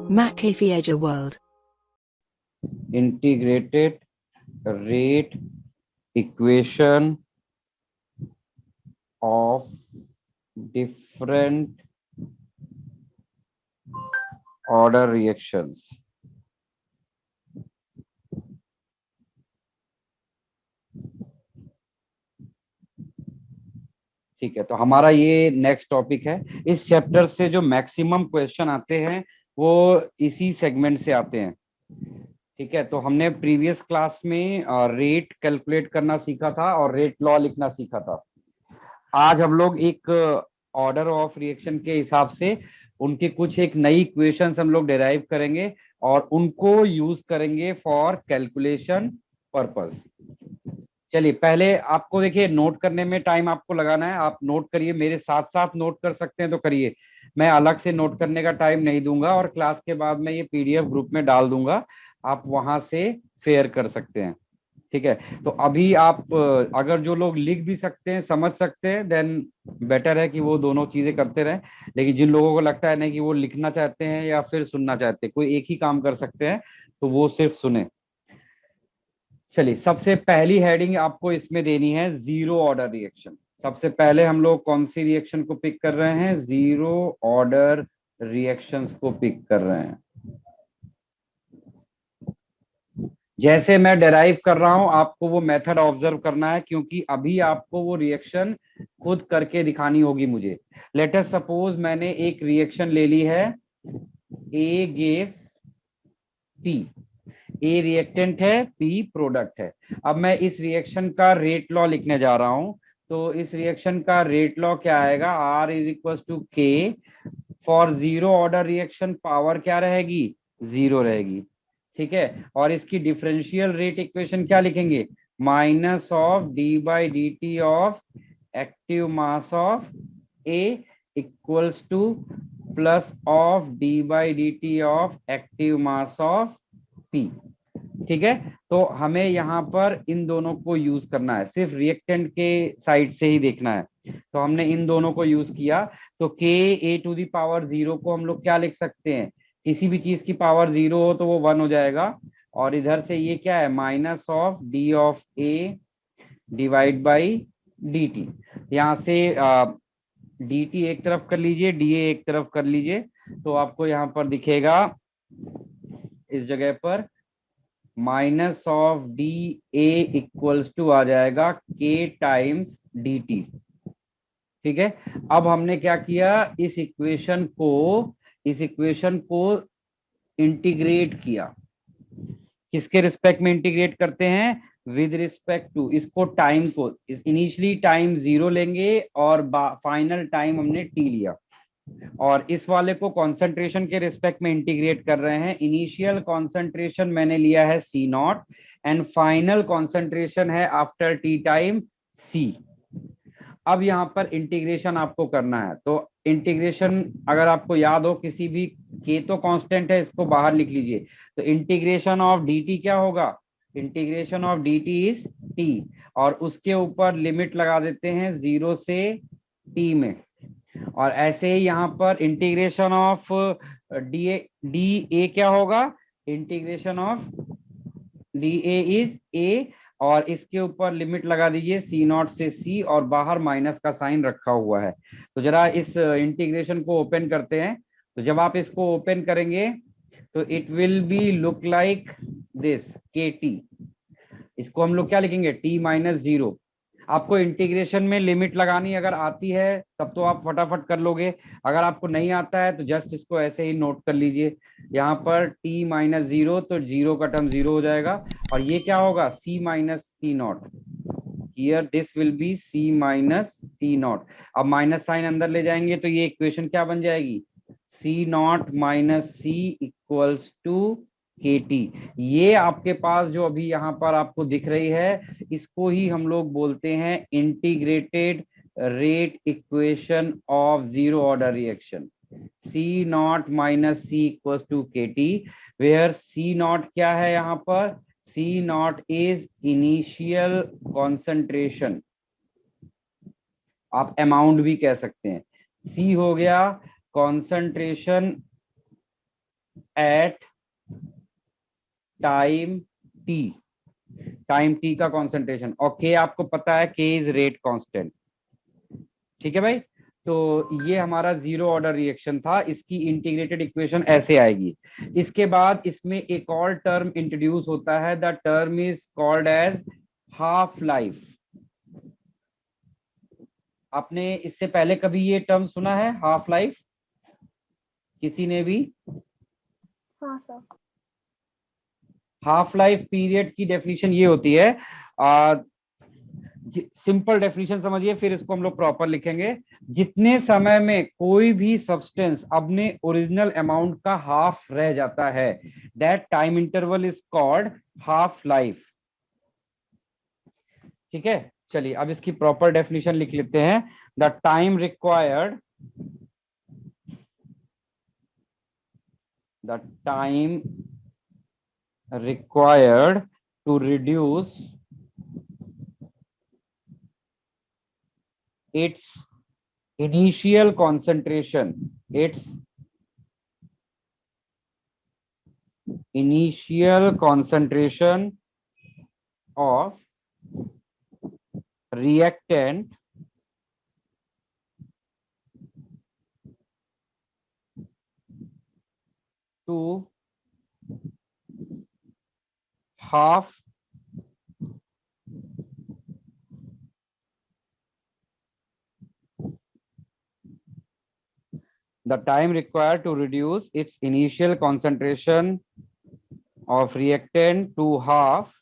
Macafieja World. Integrated rate equation of different order reactions. ठीक है, तो हमारा ये नेक्स्ट टॉपिक है। इस चैप्टर से जो मैक्सिमम क्वेश्चन आते हैं वो इसी सेगमेंट से आते हैं। ठीक है, तो हमने प्रीवियस क्लास में रेट कैलकुलेट करना सीखा था और रेट लॉ लिखना सीखा था। आज हम लोग एक ऑर्डर ऑफ रिएक्शन के हिसाब से उनके कुछ एक नई इक्वेशंस हम लोग डिराइव करेंगे और उनको यूज करेंगे फॉर कैलकुलेशन पर्पस। चलिए, पहले आपको देखिए नोट करने में टाइम आपको लगाना है। आप नोट करिए, मेरे साथ साथ नोट कर सकते हैं तो करिए। मैं अलग से नोट करने का टाइम नहीं दूंगा और क्लास के बाद मैं ये पीडीएफ ग्रुप में डाल दूंगा, आप वहां से फेयर कर सकते हैं। ठीक है, तो अभी आप अगर जो लोग लिख भी सकते हैं, समझ सकते हैं, देन बेटर है कि वो दोनों चीजें करते रहें। लेकिन जिन लोगों को लगता है नहीं कि वो लिखना चाहते हैं या फिर सुनना चाहते हैं, कोई एक ही काम कर सकते हैं, तो वो सिर्फ सुने। चलिए, सबसे पहली हेडिंग आपको इसमें देनी है जीरो ऑर्डर रिएक्शन। सबसे पहले हम लोग कौन सी रिएक्शन को पिक कर रहे हैं? जीरो ऑर्डर रिएक्शंस को पिक कर रहे हैं। जैसे मैं डेराइव कर रहा हूं, आपको वो मेथड ऑब्जर्व करना है, क्योंकि अभी आपको वो रिएक्शन खुद करके दिखानी होगी मुझे। लेट अस सपोज मैंने एक रिएक्शन ले ली है, A gives P. A reactant है, पी प्रोडक्ट है। अब मैं इस रिएक्शन का रेट लॉ लिखने जा रहा हूं। तो इस रिएक्शन का रेट लॉ क्या आएगा? आर इज इक्वल टू के। For zero order reaction power क्या रहेगी? जीरो रहेगी। ठीक है, और इसकी डिफरेंशियल रेट इक्वेशन क्या लिखेंगे? Minus of D by D T of active mass of A equals two plus of D by D T of active mass of P. ठीक है, तो हमें यहाँ पर इन दोनों को यूज करना है, सिर्फ रिएक्टेंट के साइड से ही देखना है। तो हमने इन दोनों को यूज किया। तो के ए टू दी पावर जीरो को हम लोग क्या लिख सकते हैं? किसी भी चीज की पावर जीरो हो तो वो वन हो जाएगा। और इधर से ये क्या है? Minus of D of A divide by D T. यहाँ से डी टी एक तरफ कर लीजिए, डी ए एक तरफ कर लीजिए, तो आपको यहाँ पर दिखेगा इस जगह पर minus of D A equals to आ जाएगा के टाइम्स डी टी। ठीक है, अब हमने क्या किया? इस इक्वेशन को इंटीग्रेट किया। किसके रिस्पेक्ट में इंटीग्रेट करते हैं? विद रिस्पेक्ट टू, इसको टाइम को, इस इनिशियली टाइम जीरो लेंगे और फाइनल टाइम हमने टी लिया। और इस वाले को कंसंट्रेशन के रिस्पेक्ट में इंटीग्रेट कर रहे हैं। इनिशियल कंसंट्रेशन मैंने लिया है सी नॉट एंड फाइनल कंसंट्रेशन है आफ्टर टी टाइम सी। अब यहाँ पर इंटीग्रेशन आपको करना है। तो इंटीग्रेशन अगर आपको याद हो, किसी भी के तो कांस्टेंट है, इसको बाहर लिख लीजिए। तो इंटीग्रेशन ऑफ डी टी क्या होगा? Integration of D T is T, और उसके ऊपर लिमिट लगा देते हैं जीरो से टी में। और ऐसे ही यहाँ पर इंटीग्रेशन ऑफ डी ए क्या होगा? Integration of D A is a, और इसके ऊपर लिमिट लगा दीजिए सी नॉट से सी, और बाहर माइनस का साइन रखा हुआ है। तो जरा इस इंटीग्रेशन को ओपन करते हैं। तो जब आप इसको ओपन करेंगे तो it will B look like this, के टी। इसको हम लोग क्या लिखेंगे? T minus zero. आपको इंटीग्रेशन में लिमिट लगानी अगर आती है तब तो आप फटाफट कर लोगे। अगर आपको नहीं आता है तो जस्ट इसको ऐसे ही नोट कर लीजिए। यहाँ पर टी माइनस जीरो, तो जीरो का टर्म जीरो हो जाएगा। और ये क्या होगा? C minus C naught. Here this will be C minus C naught. अब माइनस साइन अंदर ले जाएंगे तो ये इक्वेशन क्या बन जाएगी? C naught minus C equals to K T. ये आपके पास जो अभी यहाँ पर आपको दिख रही है, इसको ही हम लोग बोलते हैं integrated rate equation of zero order reaction. C naught minus C equals to K T, where C naught क्या है? यहाँ पर C naught is initial concentration, आप अमाउंट भी कह सकते हैं। सी हो गया concentration at time T, time T का कॉन्सेंट्रेशन, और के आपको पता है के इज रेट कांस्टेंट। ठीक है भाई, तो ये हमारा जीरो ऑर्डर रिएक्शन था, इसकी इंटीग्रेटेड इक्वेशन ऐसे आएगी। इसके बाद इसमें एक और टर्म इंट्रोड्यूस होता है, the term is called as half life. आपने इससे पहले कभी ये टर्म सुना है, हाफ लाइफ, किसी ने भी? हाँ सर। हाफ लाइफ पीरियड की डेफिनेशन ये होती है, सिंपल डेफिनेशन समझिए, फिर इसको हम लोग प्रॉपर लिखेंगे। जितने समय में कोई भी सब्सटेंस अपने ओरिजिनल अमाउंट का हाफ रह जाता है, that time interval is called half life. ठीक है, चलिए अब इसकी प्रॉपर डेफिनेशन लिख लेते हैं। The time required, the time required to reduce its initial concentration, its initial concentration of reactant to half the time required to reduce its initial concentration of reactant to half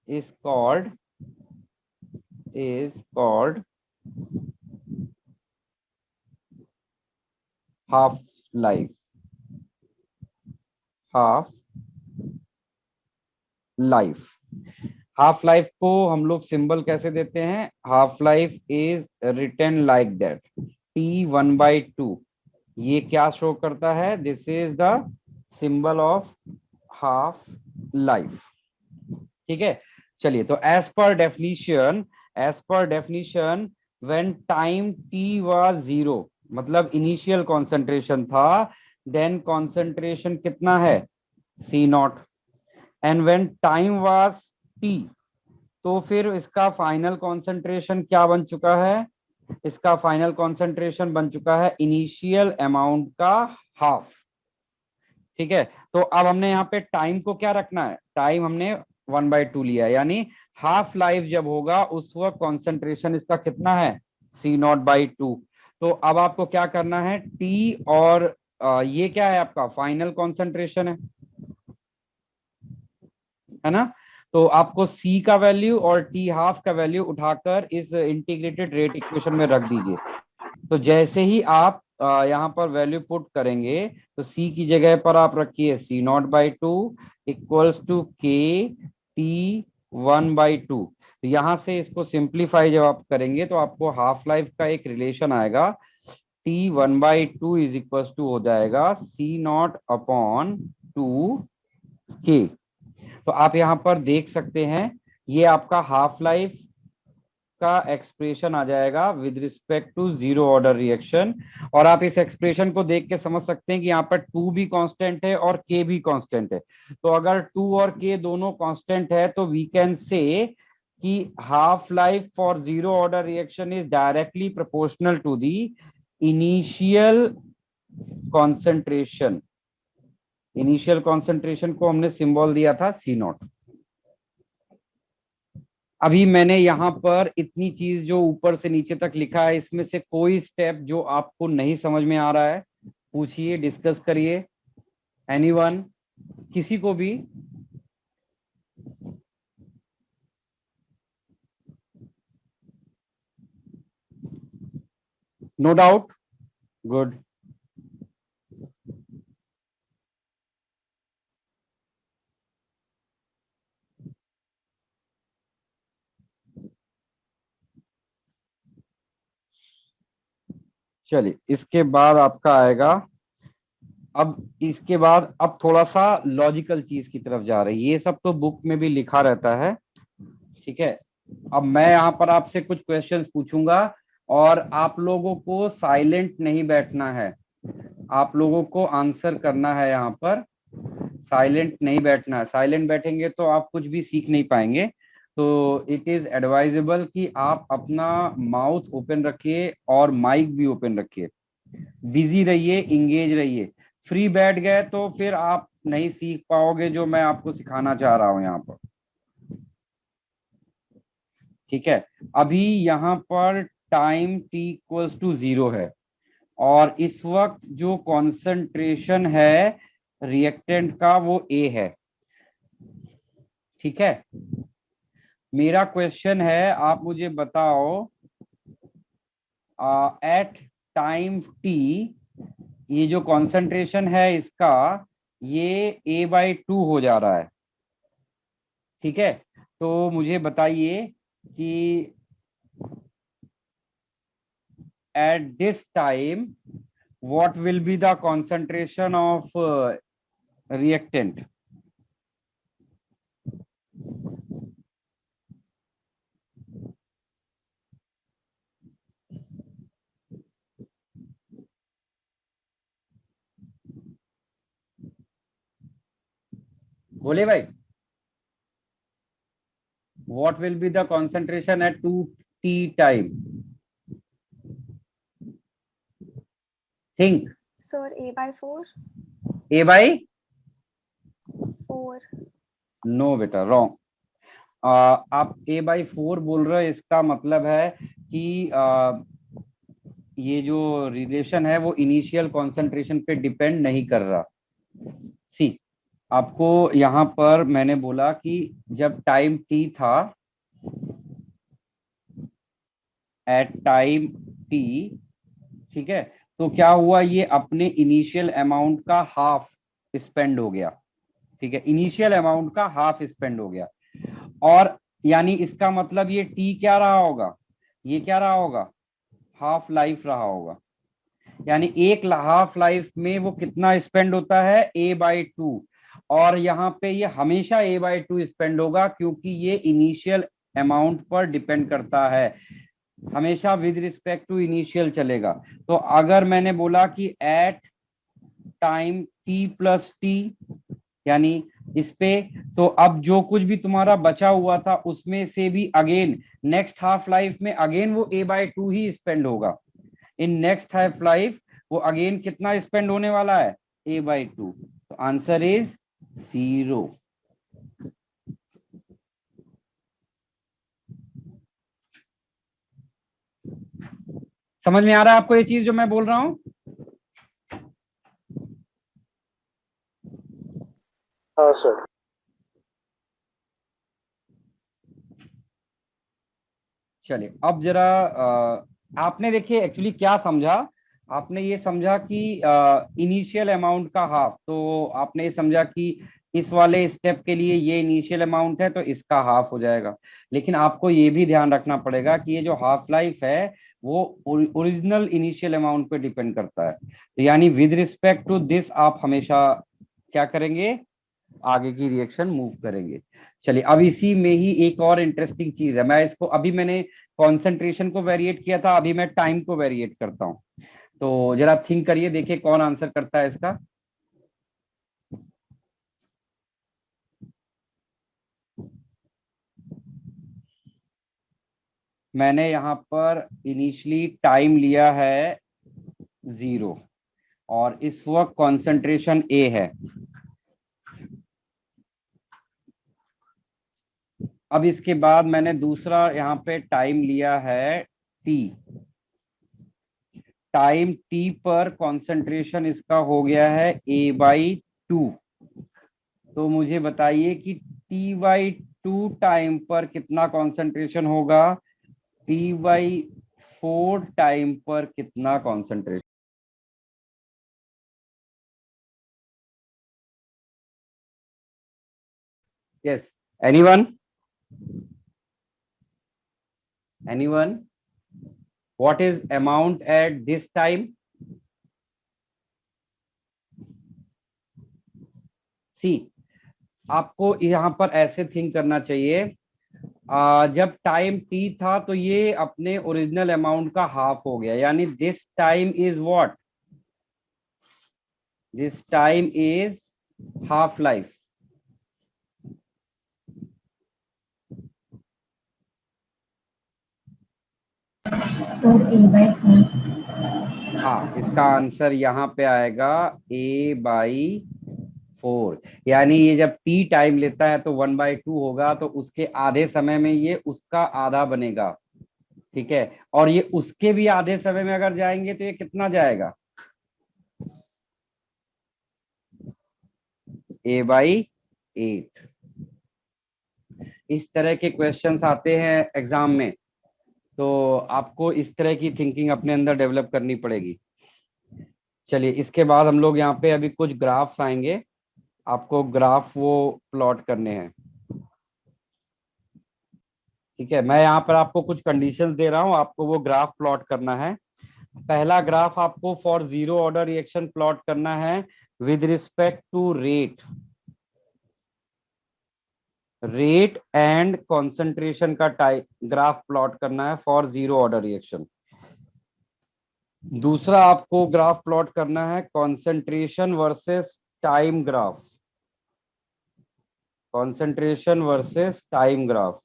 is called half life, half life. Half life को हम लोग symbol कैसे देते हैं, half life is written like that, T1/2। ये क्या show करता है, this is the symbol of half life. ठीक है, चलिए, तो as per definition when time T was 0, मतलब इनिशियल कॉन्सेंट्रेशन था, देन कॉन्सेंट्रेशन कितना है, C0, and when time was T, तो फिर इसका फाइनल कॉन्सेंट्रेशन क्या बन चुका है, इसका फाइनल कॉन्सेंट्रेशन बन चुका है इनिशियल अमाउंट का हाफ। ठीक है, तो अब हमने यहाँ पे टाइम को क्या रखना है, टाइम हमने 1/2 लिया है, यानी हाफ लाइफ जब होगा उस वक्त कॉन्सेंट्रेशन इसका कितना है, C0/2। तो अब आपको क्या करना है, टी और ये क्या है आपका फाइनल कॉन्सेंट्रेशन है ना, तो आपको C का वैल्यू और T हाफ का वैल्यू उठाकर इस इंटीग्रेटेड रेट इक्वेशन में रख दीजिए। तो जैसे ही आप यहाँ पर वैल्यू पुट करेंगे, तो C की जगह पर आप रखिए C0/2 इक्वल्स टू KT1/2। तो यहाँ से इसको सिंप्लीफाई जब आप करेंगे तो आपको हाफ लाइफ का एक रिलेशन आएगा, T1/2 इज इक्वल्स टू हो जाएगा C0/2K। तो आप यहाँ पर देख सकते हैं, ये आपका हाफ लाइफ का एक्सप्रेशन आ जाएगा with respect to zero order reaction. और आप इस एक्सप्रेशन को देख के समझ सकते हैं कि यहाँ पर 2 भी कांस्टेंट है और k भी कांस्टेंट है। तो अगर 2 और k दोनों कांस्टेंट है, तो वी कैन से कि half life for zero order reaction is directly proportional to the initial concentration. Initial concentration को हमने सिंबल दिया था C0। अभी मैंने यहाँ पर इतनी चीज जो ऊपर से नीचे तक लिखा है, इसमें से कोई स्टेप जो आपको नहीं समझ में आ रहा है, पूछिए, डिस्कस करिए, एनीवन, किसी को भी। No doubt, good. चलिए, इसके बाद आपका आएगा, अब इसके बाद अब थोड़ा सा लॉजिकल चीज की तरफ जा रही है। ये सब तो बुक में भी लिखा रहता है, ठीक है। अब मैं यहाँ पर आपसे कुछ क्वेश्चंस पूछूंगा और आप लोगों को साइलेंट नहीं बैठना है, आप लोगों को आंसर करना है यहाँ पर। साइलेंट नहीं बैठना है, साइलेंट बैठेंगे तो आप कुछ भी सीख नहीं पाएंगे। तो इट इज एडवाइजेबल कि आप अपना माउथ ओपन रखिए और माइक भी ओपन रखिए, बिजी रहिए, इंगेज रहिए। फ्री बैठ गए तो फिर आप नहीं सीख पाओगे जो मैं आपको सिखाना चाह रहा हूं यहाँ पर। ठीक है, अभी यहाँ पर टाइम t इक्वल्स टू 0 है और इस वक्त जो कॉन्सेंट्रेशन है रिएक्टेंट का वो A है। ठीक है, मेरा क्वेश्चन है, आप मुझे बताओ एट टाइम t ये जो कॉन्सेंट्रेशन है इसका, ये A/2 हो जा रहा है। ठीक है, तो मुझे बताइए कि at this time what will be the concentration of reactant? बोले भाई, what will be the concentration at 2t time? Think. Sir, A/4. A by 4. no बेटा, wrong. आप A/4 बोल रहे हो, इसका मतलब है कि ये जो रिलेशन है वो इनिशियल कॉन्सेंट्रेशन पे डिपेंड नहीं कर रहा। सी, आपको यहाँ पर मैंने बोला कि जब टाइम t था, एट टाइम t, ठीक है, तो क्या हुआ, ये अपने इनिशियल अमाउंट का हाफ स्पेंड हो गया। ठीक है, इनिशियल अमाउंट का हाफ स्पेंड हो गया, और यानी इसका मतलब ये t क्या रहा होगा, ये क्या रहा होगा, हाफ लाइफ रहा होगा। यानी एक हाफ लाइफ में वो कितना स्पेंड होता है, A/2, और यहाँ पे ये हमेशा A/2 स्पेंड होगा क्योंकि ये इनिशियल अमाउंट पर डिपेंड करता है, हमेशा विद रिस्पेक्ट टू इनिशियल चलेगा। तो अगर मैंने बोला कि एट टाइम t+t, यानी इस पे, तो अब जो कुछ भी तुम्हारा बचा हुआ था उसमें से भी अगेन नेक्स्ट हाफ लाइफ में अगेन वो A/2 ही स्पेंड होगा। इन नेक्स्ट हाफ लाइफ वो अगेन कितना स्पेंड होने वाला है, A/2। तो आंसर इज 0। समझ में आ रहा है आपको ये चीज जो मैं बोल रहा हूं? हाँ सर। चलिए, अब जरा आपने देखिए एक्चुअली क्या समझा, आपने ये समझा कि इनिशियल अमाउंट का हाफ, तो आपने ये समझा कि इस वाले स्टेप के लिए ये इनिशियल अमाउंट है तो इसका हाफ हो जाएगा। लेकिन आपको ये भी ध्यान रखना पड़ेगा कि ये जो हाफ लाइफ है वो ओरिजिनल इनिशियल अमाउंट पे डिपेंड करता है। तो यानी विद रिस्पेक्ट टू दिस आप हमेशा क्या करेंगे, आगे की रिएक्शन मूव करेंगे। चलिए, अब इसी में ही एक और इंटरेस्टिंग चीज है, मैं इसको, अभी मैंने कॉन्सेंट्रेशन को वेरिएट किया था, अभी मैं टाइम को वेरिएट करता हूं। तो जरा थिंक करिए, देखिए कौन आंसर करता है इसका। मैंने यहाँ पर इनिशियली टाइम लिया है 0 और इस वक्त कॉन्सेंट्रेशन A है। अब इसके बाद मैंने दूसरा यहाँ पे टाइम लिया है T, टाइम T पर कॉन्सेंट्रेशन इसका हो गया है A/2। तो मुझे बताइए कि T/2 टाइम पर कितना कॉन्सेंट्रेशन होगा, T/4 टाइम पर कितना concentration. Yes, anyone, anyone, what is amount at this time? See, आपको यहाँ पर ऐसे थिंक करना चाहिए, जब टाइम t था तो ये अपने ओरिजिनल अमाउंट का हाफ हो गया, यानी this time is what, this time is half life? Sir A/4। हाँ, इसका आंसर यहाँ पे आएगा A/4। यानी ये जब टी टाइम लेता है तो 1/2 होगा, तो उसके आधे समय में ये उसका आधा बनेगा। ठीक है, और ये उसके भी आधे समय में अगर जाएंगे तो ये कितना जाएगा? A/8। इस तरह के क्वेश्चंस आते हैं एग्जाम में, तो आपको इस तरह की थिंकिंग अपने अंदर डेवलप करनी पड़ेगी। चलिए, इसके बाद हम लोग यहाँ पे अभी कुछ ग्राफ्स आएंगे, आपको ग्राफ वो प्लॉट करने हैं। ठीक है, मैं यहाँ पर आपको कुछ कंडीशंस दे रहा हूँ, आपको वो ग्राफ प्लॉट करना है। पहला ग्राफ आपको for zero order reaction plot करना है with respect to rate and concentration का ग्राफ प्लॉट करना है फॉर जीरो ऑर्डर रिएक्शन। दूसरा आपको ग्राफ प्लॉट करना है concentration versus time graph, concentration versus time graph.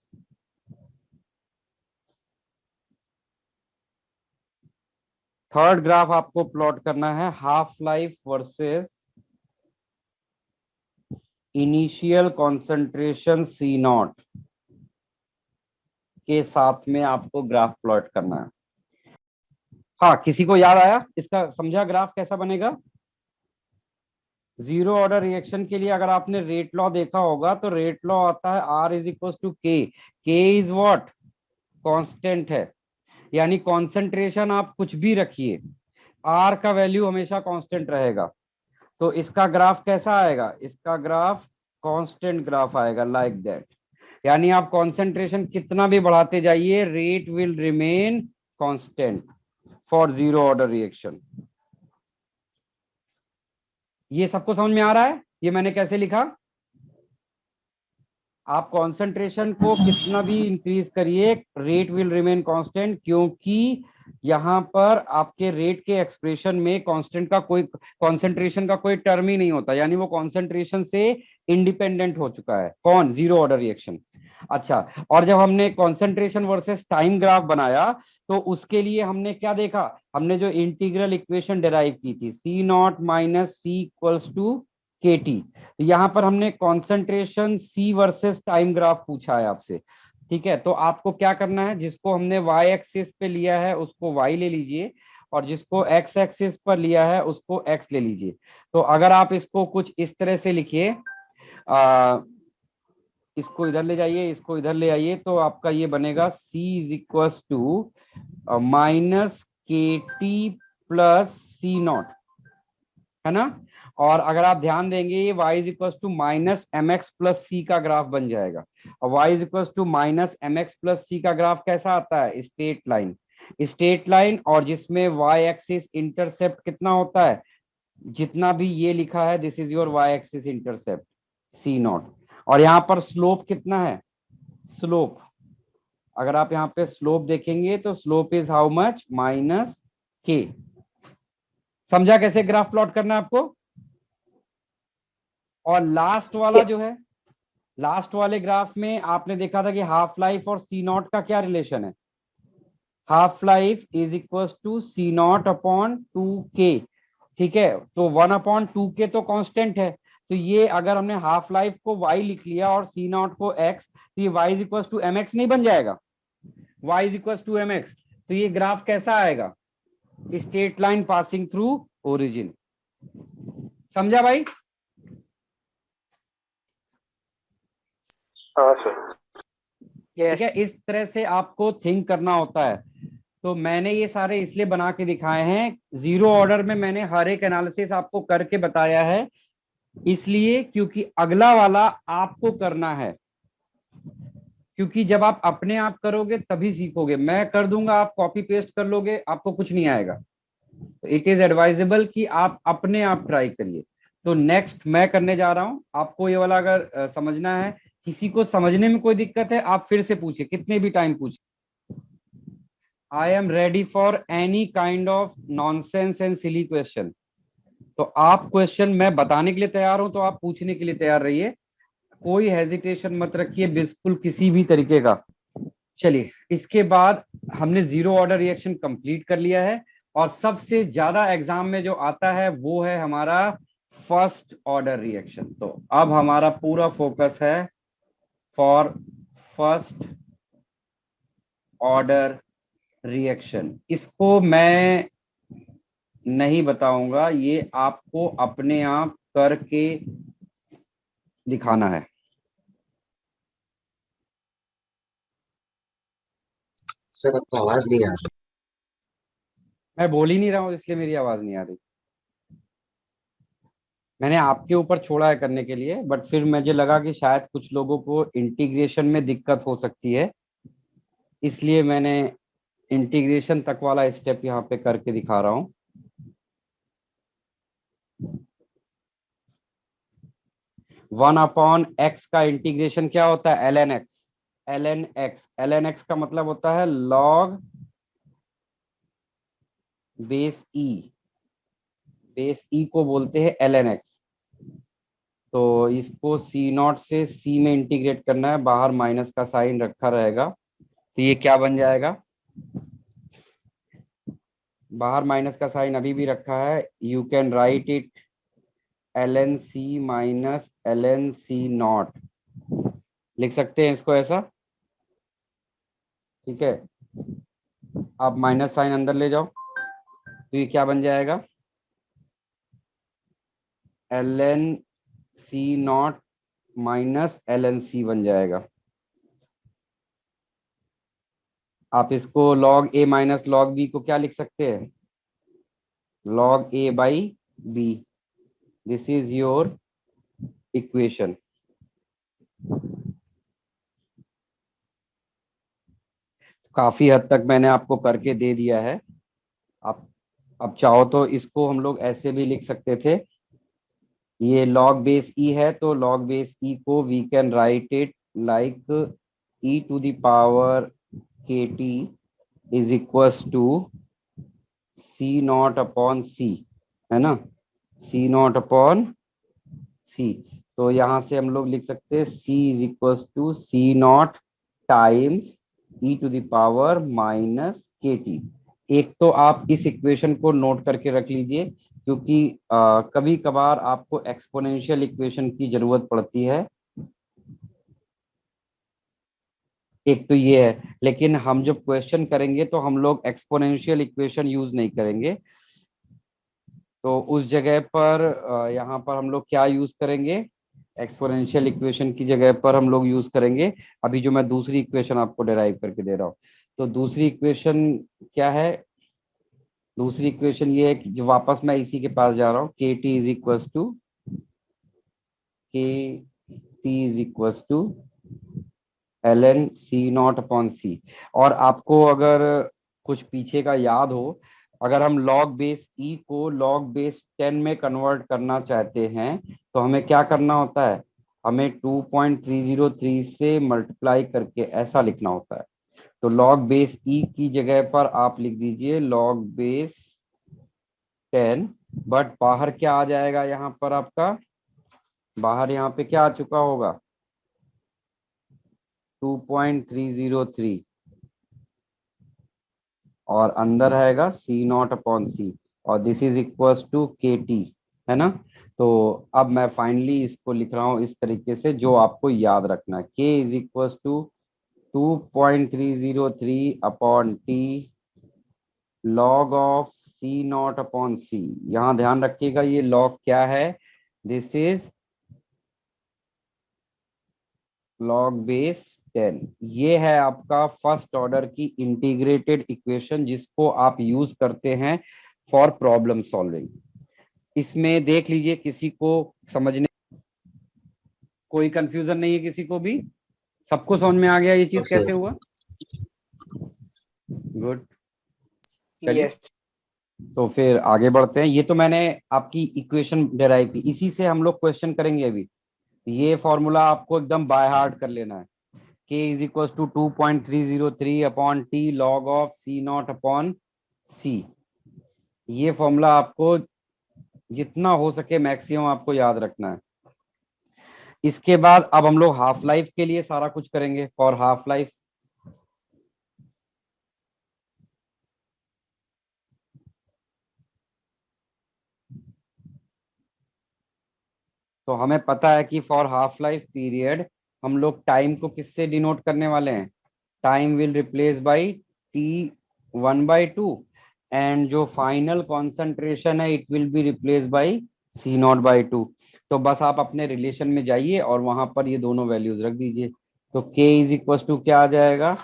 Third graph आपको प्लॉट करना है half life versus initial concentration C0 के साथ में आपको ग्राफ प्लॉट करना है। हाँ, किसी को याद आया इसका, समझा ग्राफ कैसा बनेगा? जीरो ऑर्डर रिएक्शन के लिए अगर आपने रेट लॉ देखा होगा तो रेट लॉ आता है R = K is what? Constant है, यानी कॉन्सेंट्रेशन आप कुछ भी रखिए, R का वैल्यू हमेशा कांस्टेंट रहेगा। तो इसका ग्राफ कैसा आएगा? इसका ग्राफ कांस्टेंट ग्राफ आएगा, लाइक दैट। यानी आप कॉन्सेंट्रेशन कितना भी बढ़ाते जाइए, rate will remain constant for zero order reaction. ये सबको समझ में आ रहा है ये मैंने कैसे लिखा? आप कॉन्सेंट्रेशन को कितना भी इंक्रीज करिए, रेट विल रिमेन कांस्टेंट, क्योंकि यहाँ पर आपके रेट के एक्सप्रेशन में कांस्टेंट का कोई, कॉन्सेंट्रेशन का कोई टर्म ही नहीं होता, यानी वो कॉन्सेंट्रेशन से इंडिपेंडेंट हो चुका है। कौन? Zero order reaction. अच्छा, और जब हमने कॉन्सेंट्रेशन वर्सेस टाइम ग्राफ बनाया तो उसके लिए हमने क्या देखा? हमने जो इंटीग्रल इक्वेशन डिराइव की थी C0 - C = KT, तो यहाँ पर हमने concentration C versus time graph पूछा है आपसे। ठीक है, तो आपको क्या करना है, जिसको हमने y एक्सिस पे लिया है उसको y ले लीजिए, और जिसको x एक्सिस पर लिया है उसको x ले लीजिए। तो अगर आप इसको कुछ इस तरह से लिखिए, इसको इधर ले जाइए, इसको इधर ले आइए, तो आपका ये बनेगा C = -KT + C0, है ना? और अगर आप ध्यान देंगे ये y = -mx + c का ग्राफ बन जाएगा। और y = -mx + c का ग्राफ कैसा आता है? स्ट्रेट लाइन, स्ट्रेट लाइन, और जिसमें y एक्सिस इंटरसेप्ट कितना होता है? जितना भी ये लिखा है, this is your y axis intercept C0। और यहाँ पर स्लोप कितना है? स्लोप, अगर आप यहाँ पे स्लोप देखेंगे तो slope is how much? -k। समझा कैसे ग्राफ प्लॉट करना है आपको? और लास्ट वाला जो है, लास्ट वाले ग्राफ में आपने देखा था कि हाफ लाइफ और C0 का क्या रिलेशन है? Half life is equal to C0/2k। ठीक है, तो 1/2k तो कांस्टेंट है, तो ये अगर हमने हाफ लाइफ को y लिख लिया और C0 को x, तो ये y = mx नहीं बन जाएगा? y = mx, तो ये ग्राफ कैसा आएगा? Straight line passing through origin. समझा भाई? हाँ सर। ठीक है, इस तरह से आपको थिंक करना होता है। तो मैंने ये सारे इसलिए बना के दिखाए हैं, जीरो ऑर्डर में मैंने हर एक एनालिसिस आपको करके बताया है, इसलिए क्योंकि अगला वाला आपको करना है, क्योंकि जब आप अपने आप करोगे तभी सीखोगे। मैं कर दूंगा, आप कॉपी पेस्ट कर लोगे, आपको कुछ नहीं आएगा। इट इज एडवाइजेबल कि आप अपने आप ट्राई करिए। तो नेक्स्ट मैं करने जा रहा हूं, आपको ये वाला अगर समझना है, किसी को समझने में कोई दिक्कत है आप फिर से पूछिए, कितने भी टाइम पूछिए। I am ready for any kind of nonsense and silly question. तो आप क्वेश्चन मैं बताने के लिए तैयार हूं तो आप पूछने के लिए तैयार रहिए, कोई हेजिटेशन मत रखिए बिल्कुल किसी भी तरीके का। चलिए, इसके बाद हमने जीरो ऑर्डर रिएक्शन कंप्लीट कर लिया है, और सबसे ज्यादा एग्जाम में जो आता है वो है हमारा फर्स्ट ऑर्डर रिएक्शन। तो अब हमारा पूरा फोकस है फॉर फर्स्ट ऑर्डर रिएक्शन। इसको मैं नहीं बताऊंगा, ये आपको अपने आप करके दिखाना है। सर आपको आवाज नहीं आ रही। मैं बोल ही नहीं रहा हूं इसलिए मेरी आवाज नहीं आ रही। मैंने आपके ऊपर छोड़ा है करने के लिए, बट फिर मुझे लगा कि शायद कुछ लोगों को इंटीग्रेशन में दिक्कत हो सकती है, इसलिए मैंने इंटीग्रेशन तक वाला स्टेप यहाँ पे करके दिखा रहा हूं। वन अपॉन एक्स का इंटीग्रेशन क्या होता है? L N X. L N X, L N X का मतलब होता है log base E. Base E को बोलते हैं एल एन एक्स। तो इसको सी नॉट से सी में इंटीग्रेट करना है, बाहर माइनस का साइन रखा रहेगा, तो ये क्या बन जाएगा? बाहर माइनस का साइन अभी भी रखा है, you can write it L N C minus L N C naught, लिख सकते हैं इसको ऐसा। ठीक है, आप माइनस साइन अंदर ले जाओ, तो ये क्या बन जाएगा? L N C naught minus L N C बन जाएगा। आप इसको log A minus log B को क्या लिख सकते हैं? Log A by B. This is your equation. काफी हद तक मैंने आपको करके दे दिया है। आप अब चाहो तो इसको हम लोग ऐसे भी लिख सकते थे, ये log बेस ई है तो log बेस ई को we can write it like E to the power K T is equals to C naught upon C, है ना, सी नॉट अपॉन सी। तो यहां से हम लोग लिख सकते हैं C is equals to C naught times E to the power minus K T. एक तो आप इस इक्वेशन को नोट करके रख लीजिए, क्योंकि कभी कभार आपको एक्सपोनेंशियल इक्वेशन की जरूरत पड़ती है। एक तो ये है, लेकिन हम जब क्वेश्चन करेंगे तो हम लोग एक्सपोनेंशियल इक्वेशन यूज नहीं करेंगे। तो उस जगह पर यहाँ पर हम लोग क्या यूज करेंगे? एक्सपोनेंशियल इक्वेशन की जगह पर हम लोग यूज करेंगे अभी जो मैं दूसरी इक्वेशन आपको डिराइव करके दे रहा हूँ। तो दूसरी इक्वेशन क्या है? दूसरी इक्वेशन ये है कि जो वापस मैं इसी के पास जा रहा हूँ, K T is equals to L N C naught upon C. और आपको अगर कुछ पीछे का याद हो, अगर हम log बेस ई को log बेस 10 में कन्वर्ट करना चाहते हैं तो हमें क्या करना होता है? हमें 2.303 से मल्टीप्लाई करके ऐसा लिखना होता है। तो log बेस ई की जगह पर आप लिख दीजिए log बेस 10, बट बाहर क्या आ जाएगा? यहाँ पर आपका बाहर यहाँ पे क्या आ चुका होगा? 2.303, और अंदर रहेगा सी नॉट अपॉन सी, और this is equals to K T, है ना। तो अब मैं फाइनली इसको लिख रहा हूं इस तरीके से जो आपको याद रखना है, K is equals to 2.303 upon T log of C naught upon C. यहाँ ध्यान रखिएगा ये लॉग क्या है? This is log base 10। ये है आपका फर्स्ट ऑर्डर की इंटीग्रेटेड इक्वेशन जिसको आप यूज करते हैं फॉर प्रॉब्लम सॉल्विंग। इसमें देख लीजिए किसी को समझने कोई कंफ्यूजन नहीं है किसी को भी? सबको समझ में आ गया ये चीज कैसे हुआ? गुड, चलिए तो फिर आगे बढ़ते हैं। ये तो मैंने आपकी इक्वेशन डिराइव की, इसी से हम लोग क्वेश्चन करेंगे अभी। ये फॉर्मूला आपको एकदम बाय हार्ट कर लेना है, k is equal to 2.303 upon T log of C naught upon C. ये फॉर्मूला आपको जितना हो सके मैक्सिमम आपको याद रखना है। इसके बाद अब हम लोग हाफ लाइफ के लिए सारा कुछ करेंगे। फॉर हाफ लाइफ तो हमें पता है कि फॉर हाफ लाइफ पीरियड हम लोग टाइम को किससे डिनोट करने वाले हैं? Time will replace by T1/2 and जो फाइनल कॉन्सेंट्रेशन है it will be replace by C0/2। तो बस आप अपने रिलेशन में जाइए और वहां पर ये दोनों वैल्यूज रख दीजिए। तो K इज इक्वल टू क्या आ जाएगा?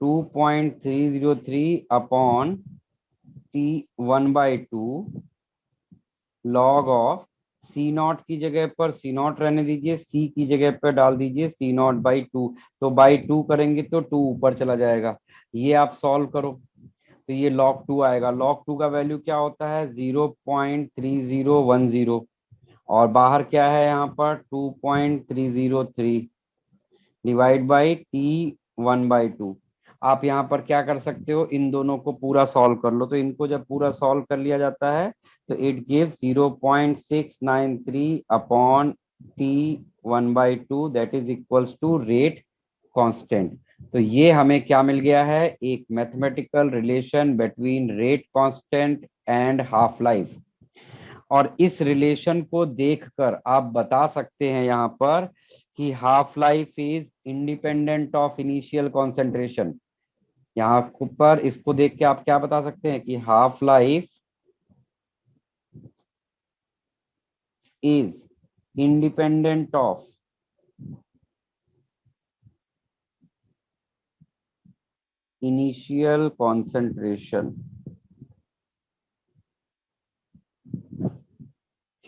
2.303 upon T1/2 log of C0 की जगह पर C0 रहने दीजिए, C की जगह पर डाल दीजिए C0/2। तो बाई 2 करेंगे तो 2 ऊपर चला जाएगा। ये आप सॉल्व करो तो ये log 2 आएगा। log 2 का वैल्यू क्या होता है? 0.3010 और बाहर क्या है यहाँ पर? 2.303 डिवाइड बाई T1/2। आप यहाँ पर क्या कर सकते हो? इन दोनों को पूरा सॉल्व कर लो। तो इनको जब पूरा सॉल्व कर लिया जाता है तो it gives 0.693 upon T1/2 that is equals to rate constant. तो ये हमें क्या मिल गया है? एक mathematical relation between rate constant and half life. और इस रिलेशन को देखकर आप बता सकते हैं यहाँ पर कि half life is independent of initial concentration. यहाँ पर इसको देख के आप क्या बता सकते हैं कि half life is independent of initial concentration.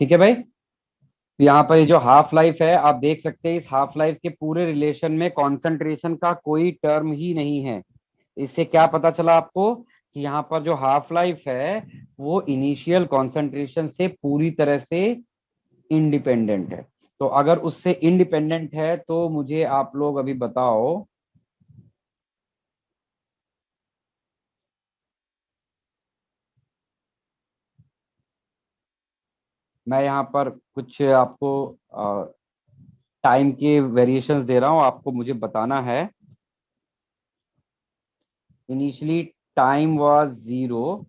ठीक है भाई। तो यहाँ पर ये जो हाफ लाइफ है आप देख सकते हैं इस हाफ लाइफ के पूरे रिलेशन में कॉन्सेंट्रेशन का कोई टर्म ही नहीं है। इससे क्या पता चला आपको कि यहाँ पर जो हाफ लाइफ है वो इनिशियल कॉन्सेंट्रेशन से पूरी तरह से इंडिपेंडेंट है। तो अगर उससे इंडिपेंडेंट है तो मुझे आप लोग अभी बताओ मैं यहाँ पर कुछ आपको टाइम के वेरिएशंस दे रहा हूँ, आपको मुझे बताना है। इनिशियली टाइम वाज 0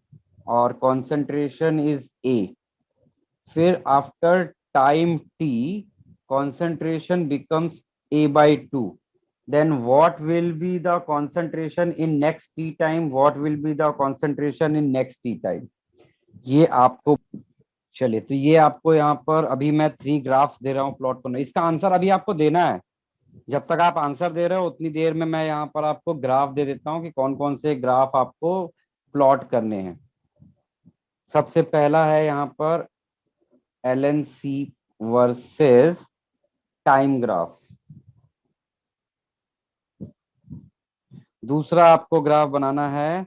और कंसंट्रेशन इज A। फिर after time T concentration becomes A/2, then what will be the concentration in next T time? What will be the concentration in next T time? ये आपको चलिए तो ये आपको यहाँ पर अभी मैं 3 ग्राफ्स दे रहा हूँ प्लॉट करना। इसका आंसर अभी आपको देना है। जब तक आप आंसर दे रहे हो उतनी देर में मैं यहाँ पर आपको ग्राफ दे देता हूँ कि कौन कौन से ग्राफ आपको प्लॉट करने हैं। सबसे पहला है यहाँ पर LNC वर्सेस टाइम ग्राफ। दूसरा आपको ग्राफ बनाना है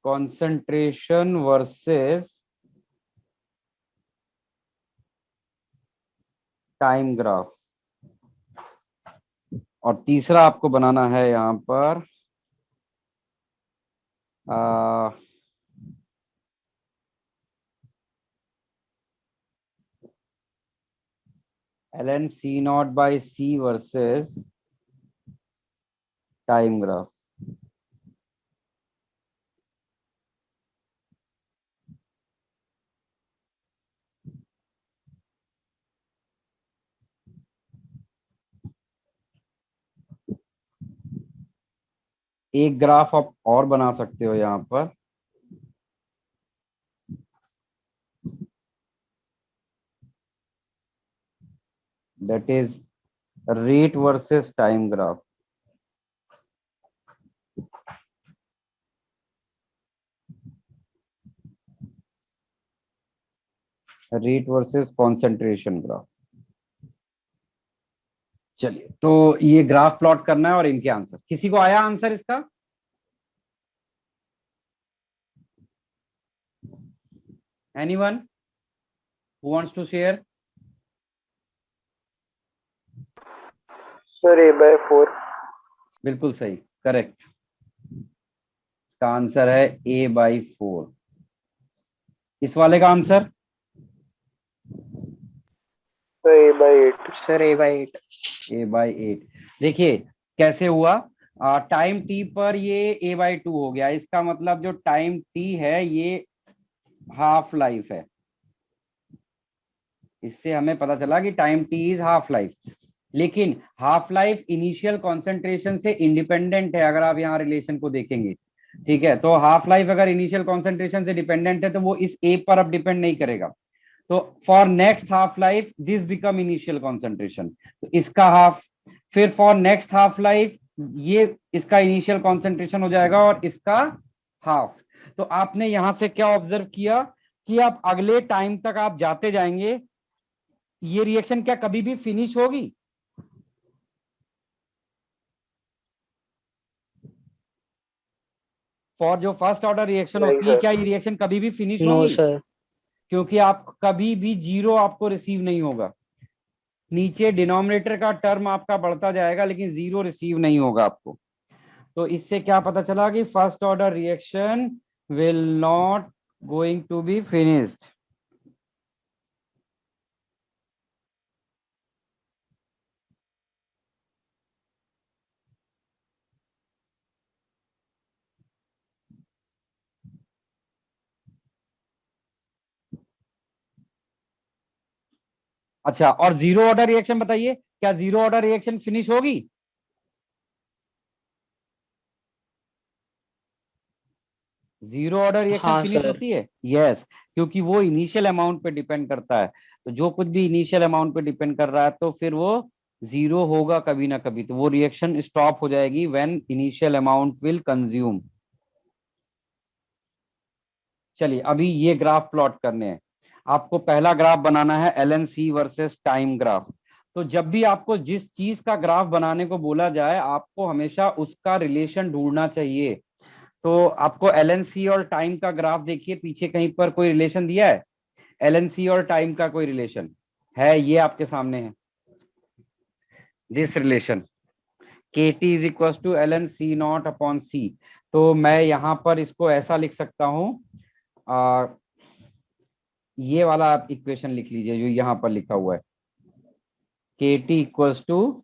कंसंट्रेशन वर्सेस टाइम ग्राफ। और तीसरा आपको बनाना है यहाँ पर ln C0/C versus time graph. एक ग्राफ आप और बना सकते हो यहाँ पर, that is rate versus time graph. Rate versus concentration graph. चलिए तो ये ग्राफ प्लॉट करना है और इनके आंसर। किसी को आया आंसर इसका? Anyone who wants to share? Sir A/4। बिल्कुल सही, करेक्ट। इसका आंसर है A/4। इस वाले का आंसर सर A/8 A/8। देखिए कैसे हुआ, टाइम टी पर ये A/2 हो गया, इसका मतलब जो टाइम टी है ये हाफ लाइफ है। इससे हमें पता चला कि time T is half life, लेकिन हाफ लाइफ इनिशियल कॉन्सेंट्रेशन से इंडिपेंडेंट है। अगर आप यहाँ रिलेशन को देखेंगे, ठीक है, तो हाफ लाइफ अगर इनिशियल कॉन्सेंट्रेशन से डिपेंडेंट है तो वो इस ए पर अब डिपेंड नहीं करेगा। तो for next half life this become initial concentration, तो इसका हाफ, फिर फॉर नेक्स्ट हाफ लाइफ ये इसका इनिशियल कॉन्सेंट्रेशन हो जाएगा और इसका हाफ। तो आपने यहां से क्या ऑब्जर्व किया कि आप अगले टाइम तक आप जाते जाएंगे, ये रिएक्शन क्या कभी भी फिनिश होगी? फॉर जो फर्स्ट ऑर्डर रिएक्शन होती है, क्या ये रिएक्शन कभी भी फिनिश नो होगी? सर। क्योंकि आप कभी भी जीरो आपको रिसीव नहीं होगा, नीचे डिनोमिनेटर का टर्म आपका बढ़ता जाएगा लेकिन जीरो रिसीव नहीं होगा आपको। तो इससे क्या पता चला कि first order reaction will not going to be finished. अच्छा, और जीरो ऑर्डर रिएक्शन बताइए, क्या जीरो ऑर्डर रिएक्शन फिनिश होगी? जीरो ऑर्डर रिएक्शन हाँ फिनिश सर। होती है? यस, क्योंकि वो इनिशियल अमाउंट पे डिपेंड करता है। तो जो कुछ भी इनिशियल अमाउंट पे डिपेंड कर रहा है तो फिर वो जीरो होगा कभी ना कभी, तो वो रिएक्शन स्टॉप हो जाएगी when initial amount will consume. चलिए अभी ये ग्राफ प्लॉट करने हैं। आपको पहला ग्राफ बनाना है LNC वर्सेस टाइम ग्राफ। तो जब भी आपको जिस चीज का ग्राफ बनाने को बोला जाए, आपको हमेशा उसका रिलेशन ढूंढना चाहिए। तो आपको LNC और टाइम का ग्राफ देखिए, पीछे कहीं पर कोई रिलेशन दिया है? LNC और टाइम का कोई रिलेशन है? ये आपके सामने है this relation, KT is equal to LN C0/C। तो मैं यहां पर इसको ऐसा लिख सकता हूं, ये वाला आप इक्वेशन लिख लीजिए जो यहां पर लिखा हुआ है, KT इक्वल्स टू,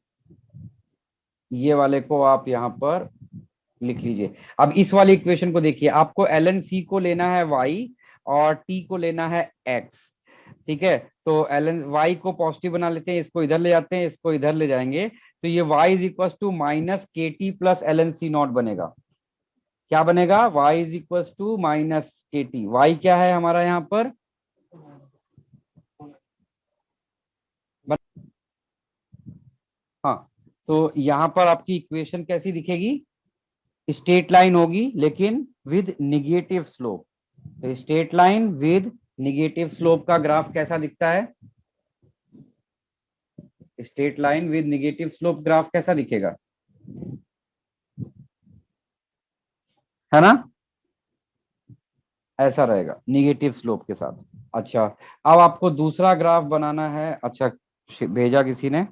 ये वाले को आप यहां पर लिख लीजिए। अब इस वाली इक्वेशन को देखिए, आपको LNC को लेना है y और t को लेना है x, ठीक है। तो y को पॉजिटिव बना लेते हैं, इसको इधर ले जाते हैं, इसको इधर ले जाएंगे, तो ये y is equal to minus KT plus LNC0 बनेगा। क्या बनेगा? y is equal to minus KT। y क्या है हमारा यहाँ पर? हाँ, तो यहाँ पर आपकी इक्वेशन कैसी दिखेगी? स्ट्रेट लाइन होगी लेकिन विद निगेटिव स्लोप। तो straight line with negative slope का ग्राफ कैसा दिखता है? Straight line with negative slope graph कैसा दिखेगा? है ना, ऐसा रहेगा निगेटिव स्लोप के साथ। अच्छा, अब आपको दूसरा ग्राफ बनाना है। अच्छा, भेजा किसी ने?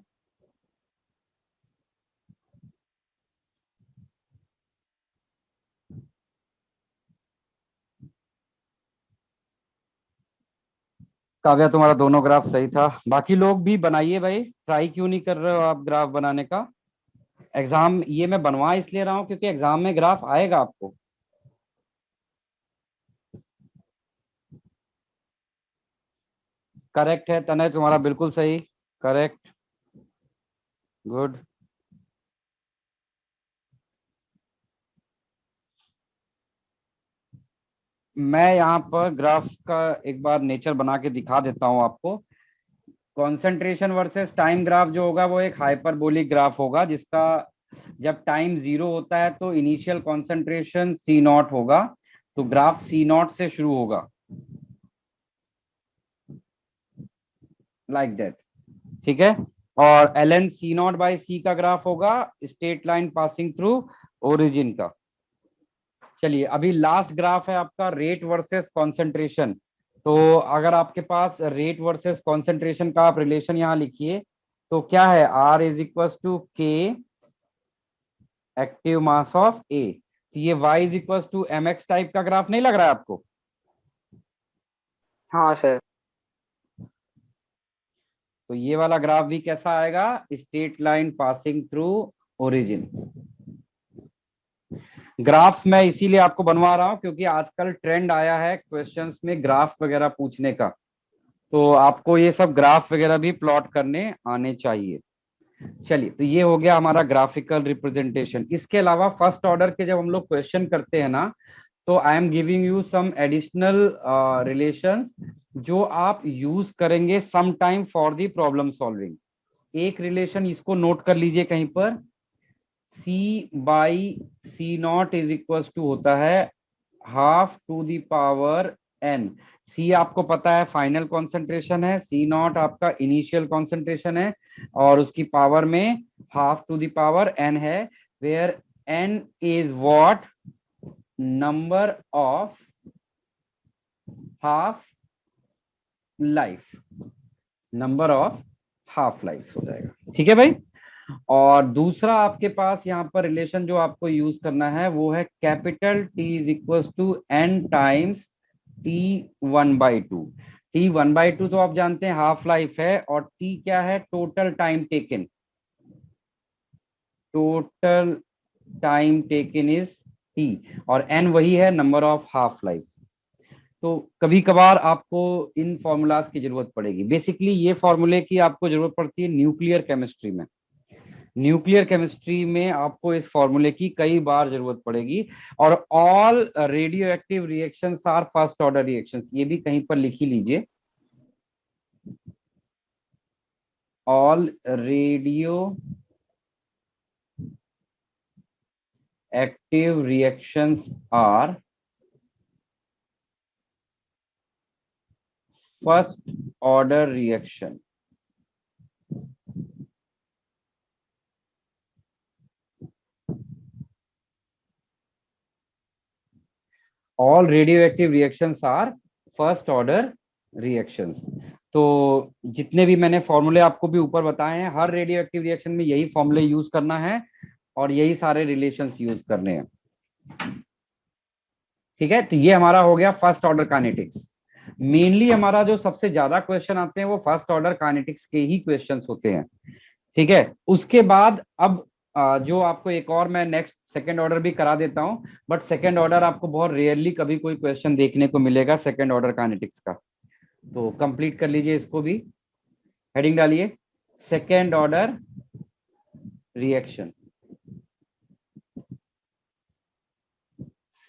काव्या, तुम्हारा दोनों ग्राफ सही था। बाकी लोग भी बनाइए भाई, ट्राई क्यों नहीं कर रहे हो आप ग्राफ बनाने का? एग्जाम ये मैं बनवा इसलिए रहा हूं क्योंकि एग्जाम में ग्राफ आएगा आपको। करेक्ट है तनय, तुम्हारा बिल्कुल सही, करेक्ट, गुड। मैं यहाँ पर ग्राफ का एक बार नेचर बना के दिखा देता हूँ आपको। कॉन्सेंट्रेशन वर्सेस टाइम ग्राफ जो होगा वो एक हाइपरबोलिक ग्राफ होगा, जिसका जब टाइम जीरो होता है तो इनिशियल कॉन्सेंट्रेशन C0 होगा, तो ग्राफ C0 से शुरू होगा, लाइक दैट, ठीक है। और ln C0/C का ग्राफ होगा straight line passing through origin का। चलिए अभी लास्ट ग्राफ है आपका रेट वर्सेस कॉन्सेंट्रेशन। तो अगर आपके पास रेट वर्सेस कॉन्सेंट्रेशन का आप रिलेशन यहां लिखिए, तो क्या है? R is equal to K active mass of A। तो ये Y is equal to MX type का ग्राफ नहीं लग रहा है आपको? हाँ सर। तो ये वाला ग्राफ भी कैसा आएगा, straight line passing through origin. Graphs मैं इसीलिए आपको बनवा रहा हूं क्योंकि आजकल ट्रेंड आया है क्वेश्चंस में ग्राफ वगैरह पूछने का, तो आपको ये सब ग्राफ वगैरह भी प्लॉट करने आने चाहिए। चलिए, तो ये हो गया हमारा ग्राफिकल रिप्रेजेंटेशन। इसके अलावा फर्स्ट ऑर्डर के जब हम लोग क्वेश्चन करते हैं ना, तो I am giving you some additional relations जो आप यूज करेंगे some time for the problem solving. एक रिलेशन इसको नोट कर लीजिए कहीं पर, C by C naught is equal to होता है half to the power n। C आपको पता है फाइनल कॉन्सेंट्रेशन है, C नॉट आपका इनिशियल कॉन्सेंट्रेशन है, और उसकी पावर में half to the power n है, where n is what, number of half life, number of half life हो जाएगा। ठीक है भाई। और दूसरा आपके पास यहाँ पर रिलेशन जो आपको यूज करना है वो है capital T is equal to n times T1/2। T1/2 तो आप जानते हैं हाफ लाइफ है, और T क्या है, total time taken, total time taken is T, और n वही है नंबर ऑफ हाफ लाइफ। तो कभी कभार आपको इन फॉर्मूलाज की जरूरत पड़ेगी। बेसिकली ये फॉर्मूले की आपको जरूरत पड़ती है न्यूक्लियर केमिस्ट्री में। न्यूक्लियर केमिस्ट्री में आपको इस फॉर्मूले की कई बार जरूरत पड़ेगी। और all radioactive reactions are first order reactions, ये भी कहीं पर लिख ही लीजिए। All radioactive reactions are first order reaction. All radioactive reactions are first order reactions. तो जितने भी मैंने फॉर्मूले आपको भी ऊपर बताए हैं, हर रेडियो एक्टिव रिएक्शन में यही फॉर्मूले यूज करना है और यही सारे रिलेशंस यूज करने हैं। ठीक है, तो ये हमारा हो गया फर्स्ट ऑर्डर काइनेटिक्स। मेनली हमारा जो सबसे ज्यादा क्वेश्चन आते हैं वो फर्स्ट ऑर्डर काइनेटिक्स के ही क्वेश्चंस होते हैं। ठीक है, उसके बाद अब जो आपको एक और मैं नेक्स्ट सेकंड ऑर्डर भी करा देता हूं, बट सेकंड ऑर्डर आपको बहुत रेयरली कभी कोई क्वेश्चन देखने को मिलेगा सेकंड ऑर्डर काइनेटिक्स का। तो कंप्लीट कर लीजिए इसको भी, हेडिंग डालिए second order reaction.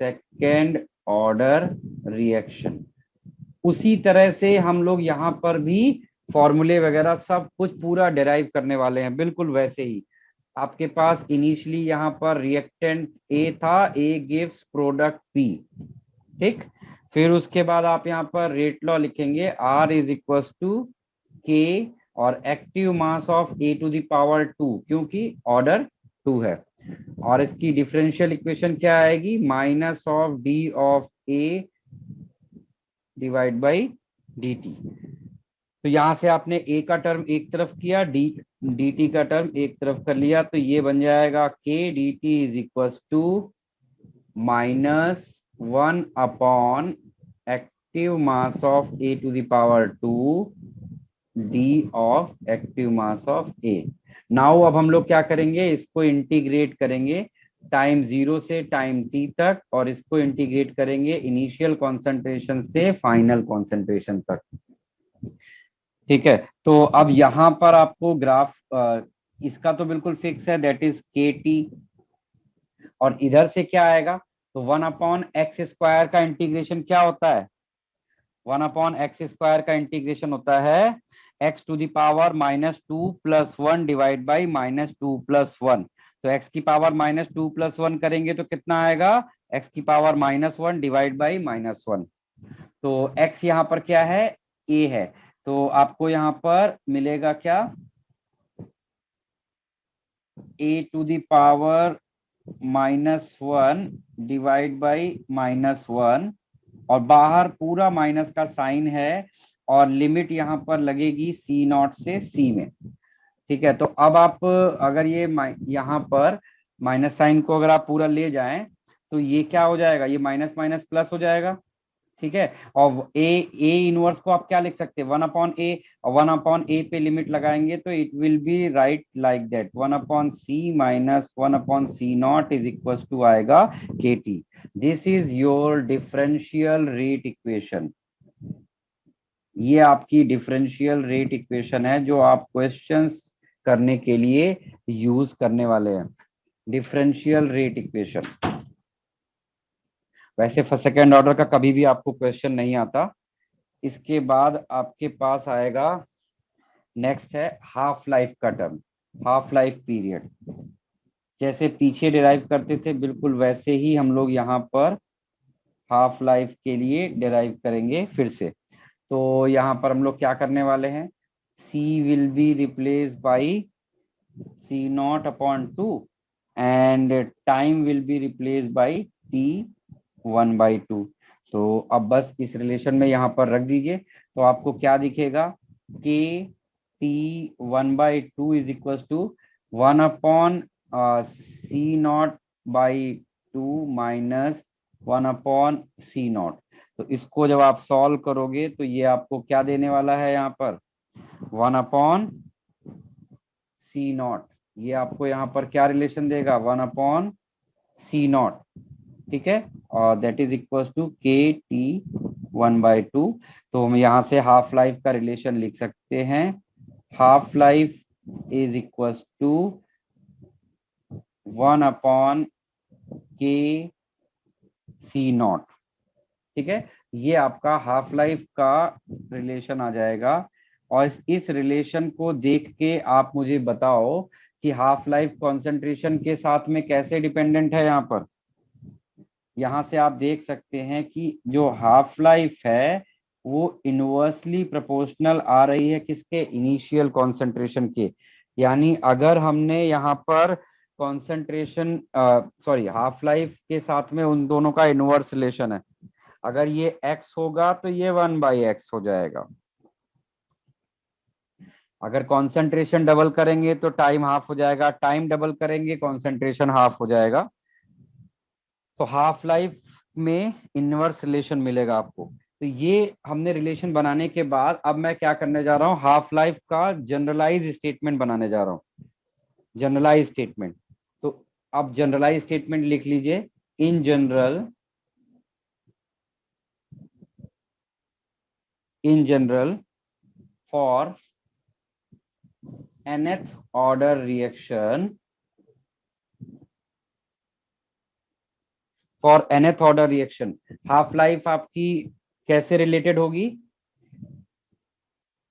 Second order reaction, उसी तरह से हम लोग यहाँ पर भी फॉर्मूले वगैरह सब कुछ पूरा डिराइव करने वाले हैं, बिल्कुल वैसे ही। आपके पास इनिशियली यहाँ पर रिएक्टेंट A था, A गिव्स प्रोडक्ट P। ठीक, फिर उसके बाद आप यहाँ पर रेट लॉ लिखेंगे, R is equal to K और active mass of A to the power 2, क्योंकि ऑर्डर 2 है। और इसकी डिफरेंशियल इक्वेशन क्या आएगी, minus of D of A divide by dt। तो यहां से आपने A का टर्म एक तरफ किया, dt का टर्म एक तरफ कर लिया, तो ये बन जाएगा K dt is equal to -1 upon active mass of A to the power 2 D of active mass of A। Now अब हम लोग क्या करेंगे, इसको इंटीग्रेट करेंगे टाइम 0 से टाइम t तक, और इसको इंटीग्रेट करेंगे इनिशियल कॉन्सेंट्रेशन से फाइनल कॉन्सेंट्रेशन तक। ठीक है, तो अब यहां पर आपको ग्राफ इसका तो बिल्कुल फिक्स है, दैट इज KT, और इधर से क्या आएगा, तो 1 अपॉन एक्स स्क्वायर का इंटीग्रेशन क्या होता है, 1 अपॉन एक्स स्क्वायर का इंटीग्रेशन होता है x to the power -2 + 1 divide by -2 + 1। तो x की पावर -2 + 1 करेंगे तो कितना आएगा, x की पावर -1 डिवाइड बाई -1। तो x यहाँ पर क्या है, a है, तो आपको यहाँ पर मिलेगा क्या, a to the power -1 divide by -1, और बाहर पूरा माइनस का साइन है, और लिमिट यहाँ पर लगेगी C0 से C में। ठीक है, तो अब आप अगर ये यहाँ पर माइनस साइन को अगर आप पूरा ले जाएं तो ये क्या हो जाएगा, ये माइनस माइनस प्लस हो जाएगा। ठीक है। और ए इनवर्स को आप क्या लिख सकते हैं, 1/a, और 1/a पे लिमिट लगाएंगे तो it will be write like that, 1/c minus 1/c0 is equal to आएगा kt। This is your differential rate equation. ये आपकी डिफरेंशियल रेट इक्वेशन है जो आप क्वेश्चंस करने के लिए यूज करने वाले हैं, डिफरेंशियल रेट इक्वेशन। वैसे फर्स्ट सेकेंड ऑर्डर का कभी भी आपको क्वेश्चन नहीं आता। इसके बाद आपके पास आएगा, नेक्स्ट है हाफ लाइफ का टर्म, हाफ लाइफ पीरियड। जैसे पीछे डिराइव करते थे बिल्कुल वैसे ही हम लोग यहाँ पर हाफ लाइफ के लिए डिराइव करेंगे फिर से। तो यहाँ पर हम लोग क्या करने वाले हैं, c will be replace by c0/2 and time will be replace by t 1/2। तो अब बस इस रिलेशन में यहाँ पर रख दीजिए तो आपको क्या दिखेगा, k t 1/2 is equal to 1/c0/2 minus 1/c0। तो इसको जब आप सॉल्व करोगे तो ये आपको क्या देने वाला है, यहाँ पर 1/c0। ये आपको यहाँ पर क्या रिलेशन देगा, 1/c0, ठीक है। और that is equal to kt 1/2। तो हम यहाँ से हाफ लाइफ का रिलेशन लिख सकते हैं, half life is equal to 1/k/c0, ठीक है। ये आपका हाफ लाइफ का रिलेशन आ जाएगा। और इस रिलेशन को देख के आप मुझे बताओ कि हाफ लाइफ कॉन्सेंट्रेशन के साथ में कैसे डिपेंडेंट है। यहाँ पर यहाँ से आप देख सकते हैं कि जो हाफ लाइफ है वो इनवर्सली प्रोपोर्शनल आ रही है किसके, इनिशियल कॉन्सेंट्रेशन के। यानी अगर हमने यहाँ पर कॉन्सेंट्रेशन सॉरी हाफ लाइफ के साथ में उन दोनों का इनवर्स रिलेशन है, अगर ये x होगा तो ये 1/x हो जाएगा। अगर कॉन्सेंट्रेशन डबल करेंगे तो टाइम हाफ हो जाएगा, टाइम डबल करेंगे कॉन्सेंट्रेशन हाफ हो जाएगा। तो हाफ लाइफ में इनवर्स रिलेशन मिलेगा आपको। तो ये हमने रिलेशन बनाने के बाद अब मैं क्या करने जा रहा हूँ, हाफ लाइफ का जनरलाइज स्टेटमेंट बनाने जा रहा हूँ, जनरलाइज स्टेटमेंट। तो अब जनरलाइज स्टेटमेंट लिख लीजिए, in general for nth order reaction, for nth order reaction half life आपकी कैसे रिलेटेड होगी,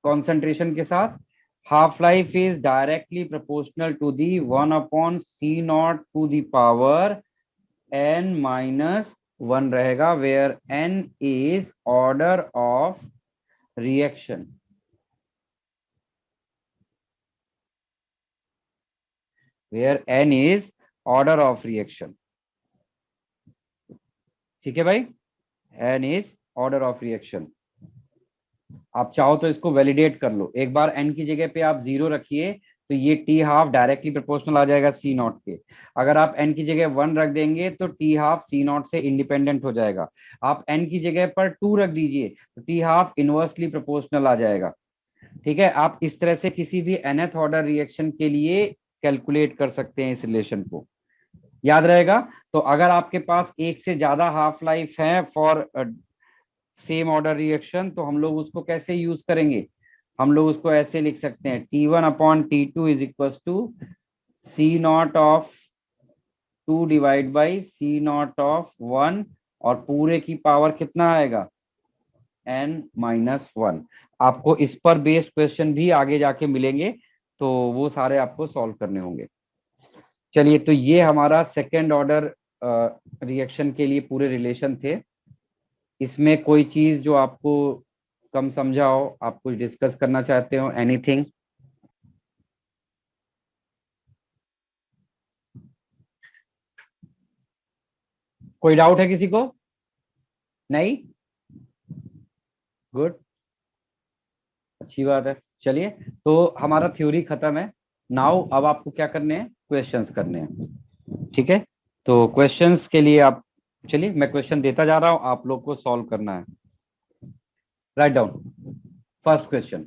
कॉन्सेंट्रेशन के साथ। Half life is directly proportional to the 1/c0 to the power n-1 रहेगा, where n is order of reaction, where n is order of reaction, ठीक है भाई, n is order of reaction। आप चाहो तो इसको वैलिडेट कर लो, एक बार n की जगह पे आप 0 रखिए तो ये t हाफ डायरेक्टली प्रोपोर्शनल आ जाएगा c0 के। अगर आप n की जगह 1 रख देंगे तो t हाफ c0 से इंडिपेंडेंट हो जाएगा। आप n की जगह पर 2 रख दीजिए तो t हाफ इनवर्सली प्रोपोर्शनल आ जाएगा, ठीक है। आप इस तरह से किसी भी nth ऑर्डर रिएक्शन के लिए कैलकुलेट कर सकते हैं, इस रिलेशन को याद रहेगा। तो अगर आपके पास एक से ज्यादा हाफ लाइफ है फॉर सेम ऑर्डर रिएक्शन तो हम लोग उसको कैसे यूज करेंगे, हम लोग उसको ऐसे लिख सकते हैं, T1/T2 is equal to C0 of 2 divide by C0 of 1, और पूरे की पावर कितना आएगा, n-1। आपको इस पर बेस्ड क्वेश्चन भी आगे जाके मिलेंगे तो वो सारे आपको सॉल्व करने होंगे। चलिए, तो ये हमारा सेकेंड ऑर्डर रिएक्शन के लिए पूरे रिलेशन थे। इसमें कोई चीज जो आपको कम समझा हो, आप कुछ डिस्कस करना चाहते हो, एनीथिंग? कोई डाउट है किसी को? नहीं? गुड, अच्छी बात है। चलिए, तो हमारा थ्योरी खत्म है। नाउ अब आपको क्या करने हैं, क्वेश्चंस करने हैं, ठीक है। तो क्वेश्चंस के लिए आप चलिए मैं क्वेश्चन देता जा रहा हूं, आप लोग को सॉल्व करना है. Write down first question.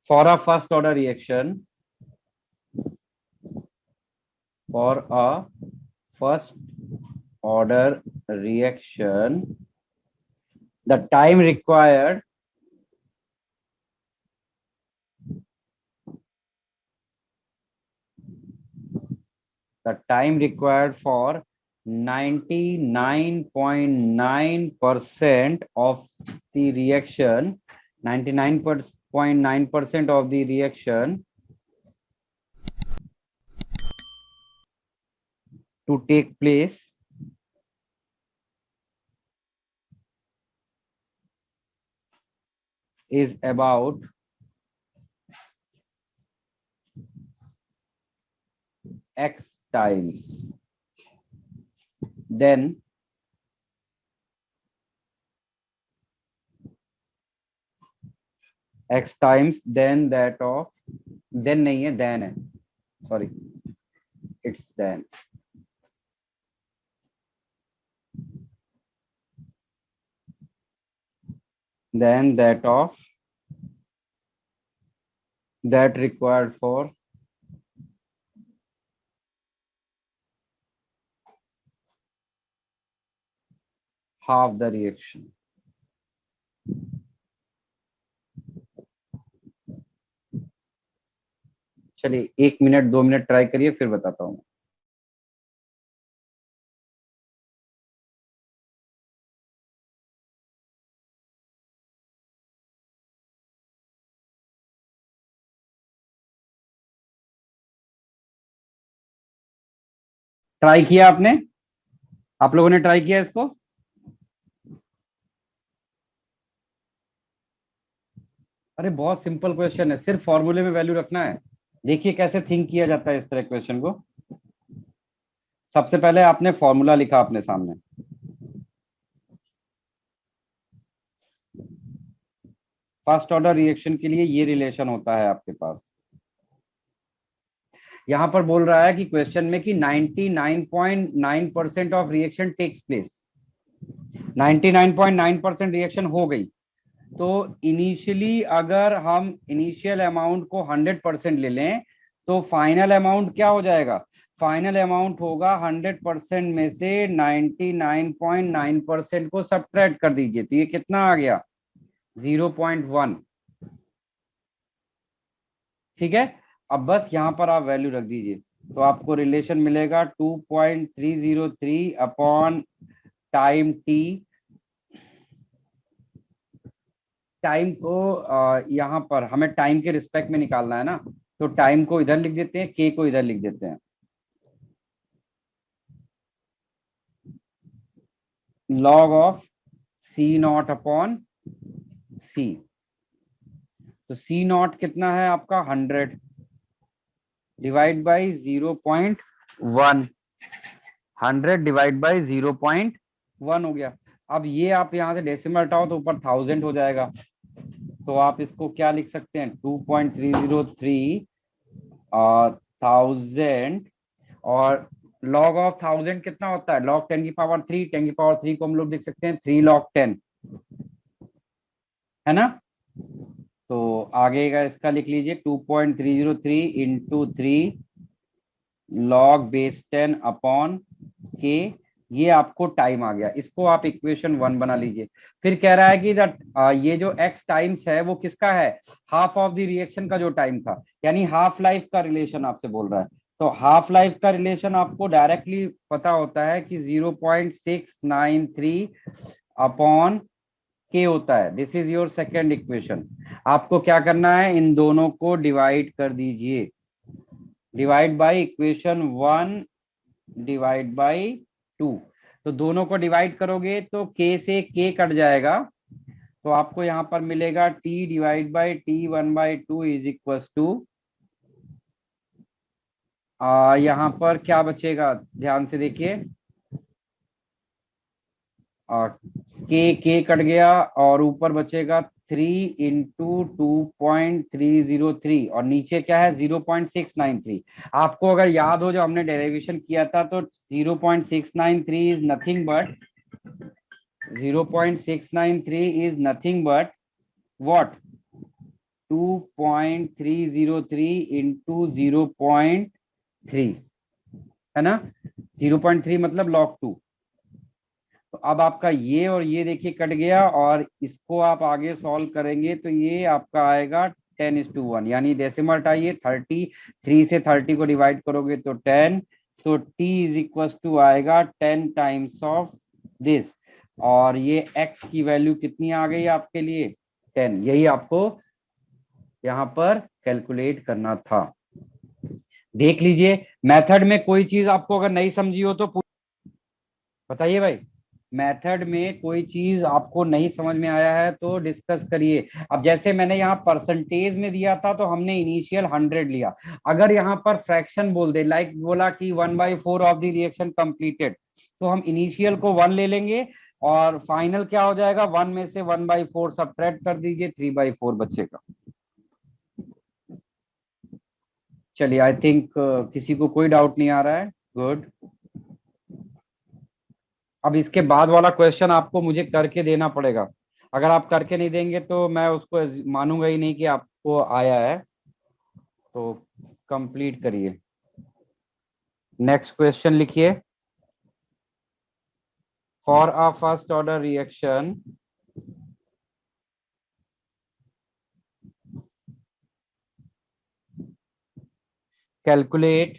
For a first order reaction, for a first order reaction, the time required for 99.9% of the reaction, 99.9% of the reaction to take place is about x times, then x times then that of, then नहीं है, then है, sorry, it's then that of that required for half the reaction. चलिए 1 minute 2 minute try करिए, फिर बताता हूँ. Try किया आपने? आप लोगों ने ट्राई किया इसको? अरे बहुत सिंपल क्वेश्चन है, सिर्फ फॉर्मूले में वैल्यू रखना है. देखिए कैसे थिंक किया जाता है इस तरह क्वेश्चन को. सबसे पहले आपने फॉर्मूला लिखा अपने सामने. फर्स्ट ऑर्डर रिएक्शन के लिए ये रिलेशन होता है आपके पास. यहां पर बोल रहा है कि क्वेश्चन में कि 99.9% of reaction takes place. 99.9% reaction हो गई, तो इनिशियली अगर हम इनिशियल अमाउंट को 100% ले लें तो फाइनल अमाउंट क्या हो जाएगा? फाइनल अमाउंट होगा 100% में से 99.9% को सब्ट्रैक्ट कर दीजिए, तो ये कितना आ गया? 0.1. ठीक है, अब बस यहां पर आप वैल्यू रख दीजिए, तो आपको रिलेशन मिलेगा 2.303 अपॉन टाइम टी. टाइम को यहाँ पर हमें टाइम के रिस्पेक्ट में निकालना है ना, तो टाइम को इधर लिख देते हैं, के को इधर लिख देते हैं. Log of C naught upon C. तो सी नॉट कितना है आपका? 100 डिवाइड बाई 0.1. 100 डिवाइड बाई 0.1 हो गया. अब ये आप यहाँ से डेसिमल हटाओ तो ऊपर 1000 हो जाएगा, तो आप इसको क्या लिख सकते हैं? 2.303 1000. और लॉग ऑफ 1000 कितना होता है? लॉग 10 की पावर 3. 10 की पावर 3 को हम लोग लिख सकते हैं 3 log 10, है ना? तो आगे का इसका लिख लीजिए 2.303 इंटू 3 log बेस 10 अपॉन के. ये आपको टाइम आ गया, इसको आप इक्वेशन 1 बना लीजिए. फिर कह रहा है कि ये जो x टाइम्स है वो किसका है? हाफ ऑफ द रिएक्शन का जो टाइम था, यानी हाफ लाइफ का रिलेशन आपसे बोल रहा है. तो हाफ लाइफ का रिलेशन आपको डायरेक्टली पता होता है कि 0.693 अपॉन के होता है. This is your second equation. आपको क्या करना है? इन दोनों को डिवाइड कर दीजिए. Divide by equation 1 divide by 2. तो दोनों को डिवाइड करोगे तो k से k कट जाएगा, तो आपको यहां पर मिलेगा t divide by t 1/2 is equal to, यहां पर क्या बचेगा? ध्यान से देखिए, k कट गया और ऊपर बचेगा इंटू 2.303 और नीचे क्या है 0.693। आपको अगर याद हो जो हमने डेरिवेशन किया था तो 0.693 is nothing but 0.693 is nothing but what 2.303 into 0.3 है ना। 0.3 मतलब log 2। तो अब आपका ये और ये देखिए कट गया और इसको आप आगे सॉल्व करेंगे तो ये आपका आएगा 10:1 यानी डेसिमल हटाइए 30 3 से 30 को डिवाइड करोगे तो 10 तो t इज इक्वल टू आएगा 10 टाइम्स ऑफ दिस और ये x की वैल्यू कितनी आ गई आपके लिए 10। यही आपको यहाँ पर कैलकुलेट करना था। देख लीजिए मेथड में कोई चीज आपको अगर नहीं समझी हो तो बताइए भाई। मेथड में कोई चीज आपको नहीं समझ में आया है तो डिस्कस करिए। अब जैसे मैंने यहाँ परसेंटेज में दिया था तो हमने इनिशियल 100 लिया। अगर यहाँ पर फ्रैक्शन बोल दे लाइक बोला कि 1/4 ऑफ द रिएक्शन कंप्लीटेड तो हम इनिशियल को 1 ले लेंगे और फाइनल क्या हो जाएगा 1 में से 1/4 सब्ट्रैक्ट कर दीजिए 3/4 बचेगा। चलिए आई थिंक किसी को कोई डाउट नहीं आ रहा है। गुड। अब इसके बाद वाला क्वेश्चन आपको मुझे करके देना पड़ेगा। अगर आप करके नहीं देंगे तो मैं उसको मानूंगा ही नहीं कि आपको आया है। तो कंप्लीट करिए। नेक्स्ट क्वेश्चन लिखिए। For a first order reaction calculate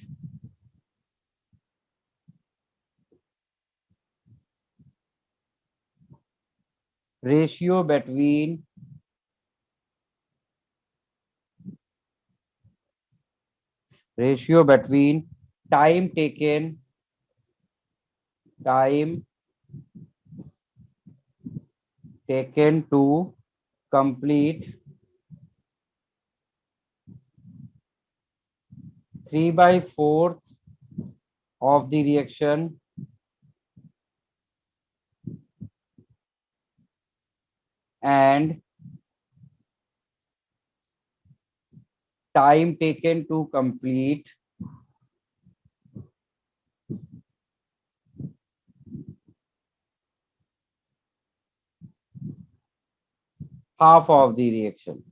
ratio between time taken to complete 3/4 of the reaction and time taken to complete half of the reaction।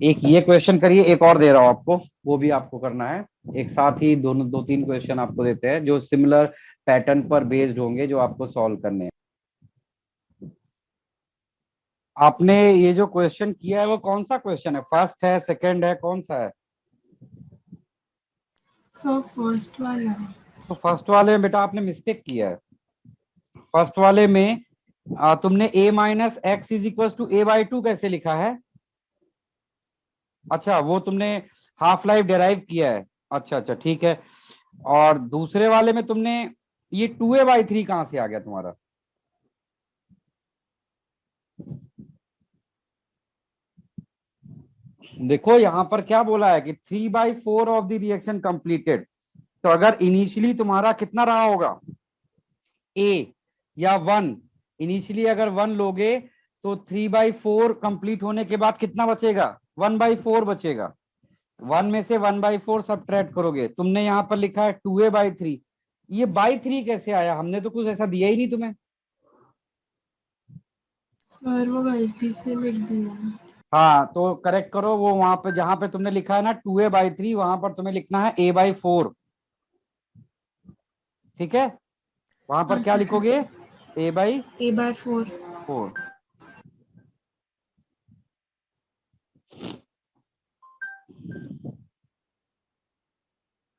एक ये क्वेश्चन करिए, एक और दे रहा हूं आपको, वो भी आपको करना है। एक साथ ही दोनों 2-3 क्वेश्चन आपको देते हैं जो सिमिलर पैटर्न पर बेस्ड होंगे जो आपको सॉल्व करने हैं। आपने ये जो क्वेश्चन किया है वो कौन सा क्वेश्चन है? फर्स्ट है, सेकंड है, कौन सा है? सर फर्स्ट वाला। तो फर्स्ट वाले में बेटा आपने मिस्टेक किया है। फर्स्ट वाले में तुमने a minus X is equal to a/2 कैसे लिखा है? अच्छा वो तुमने हाफ लाइफ डेराइव किया है। अच्छा अच्छा ठीक है। और दूसरे वाले में तुमने ये 2a/3 कहां से आ गया तुम्हारा? देखो यहां पर क्या बोला है कि 3/4 ऑफ द रिएक्शन कंप्लीटेड। तो अगर इनिशियली तुम्हारा कितना रहा होगा a या 1, इनिशियली अगर 1 लोगे तो 3/4 कंप्लीट होने के बाद कितना बचेगा? 1/4 बचेगा। 1 में से 1/4 सब्ट्रैक्ट करोगे। तुमने यहाँ पर लिखा है 2a/3। ये बाई 3 कैसे आया? हमने तो कुछ ऐसा दिया ही नहीं तुम्हें। सर वो गलती से लिख दिया। हाँ तो करेक्ट करो वो, वहां पे जहां पे तुमने लिखा है ना 2a/3 वहां पर तुम्हें लिखना है a/4। ठीक है, वहां पर क्या लिखोगे? a/4।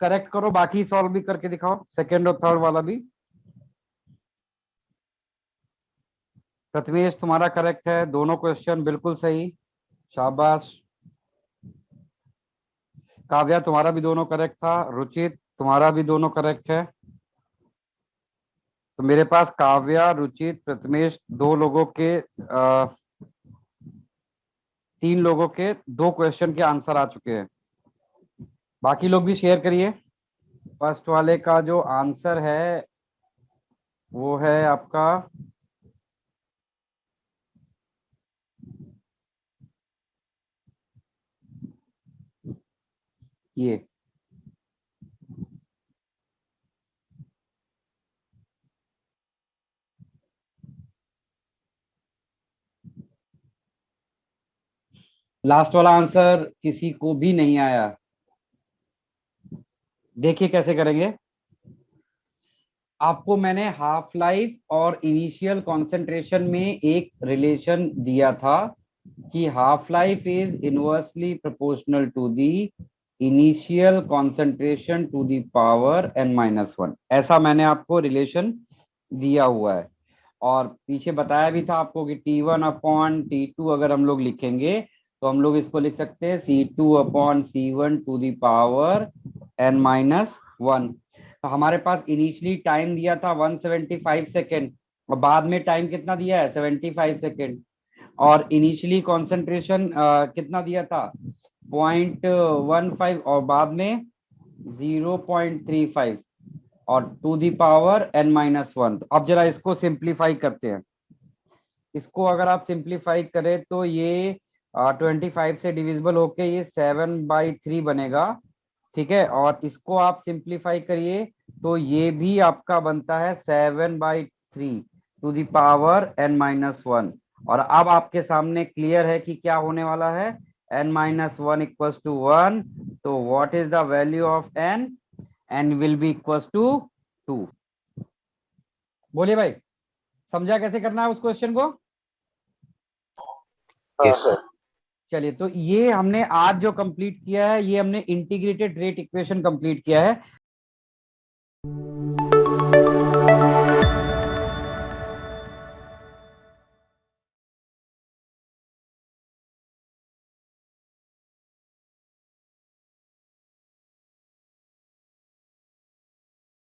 करेक्ट करो, बाकी सॉल्व भी करके दिखाओ, सेकंड और थर्ड वाला भी। प्रथमेश तुम्हारा करेक्ट है, दोनों क्वेश्चन बिल्कुल सही, शाबाश। काव्या तुम्हारा भी दोनों करेक्ट था। रुचित तुम्हारा भी दोनों करेक्ट है। तो मेरे पास काव्या, रुचित, प्रथमेश 2 लोगों के 3 लोगों के 2 क्वेश्चन के आंसर आ चुके हैं। बाकी लोग भी शेयर करिए फर्स्ट वाले का जो आंसर है वो है आपका ये। लास्ट वाला आंसर किसी को भी नहीं आया। देखिए कैसे करेंगे। आपको मैंने हाफ लाइफ और इनिशियल कंसंट्रेशन में एक रिलेशन दिया था कि half life is inversely proportional to the initial concentration to the power n-1। ऐसा मैंने आपको रिलेशन दिया हुआ है और पीछे बताया भी था आपको कि T1/T2 अगर हम लोग लिखेंगे तो हम लोग इसको लिख सकते हैं C2/C1 to the power n-1। तो हमारे पास इनिशियली टाइम दिया था 175 सेकेंड और बाद में टाइम कितना दिया है 75 सेकेंड और इनिशियली कॉन्सेंट्रेशन कितना दिया था 0.15 और बाद में 0.35 और टू दी पावर n-1। तो अब जरा इसको सिंप्लीफाई करते हैं। इसको अगर आप सिंप्लीफाई करें तो ये 25 से डिविजिबल होके ये 7/3 बनेगा, ठीक है। और इसको आप सिंप्लीफाई करिए तो ये भी आपका बनता है 7/3 टू दी पावर n-1। और अब आपके सामने क्लियर है कि क्या होने वाला है n-1 इक्वल्स टू 1। तो what is the value of n? n will be equals to 2। बोलिए भाई, समझा कैसे करना है उस क्वेश्चन को? Yes sir. चलिए, तो ये हमने आज जो कंप्लीट किया है ये हमने इंटीग्रेटेड रेट इक्वेशन कंप्लीट किया है।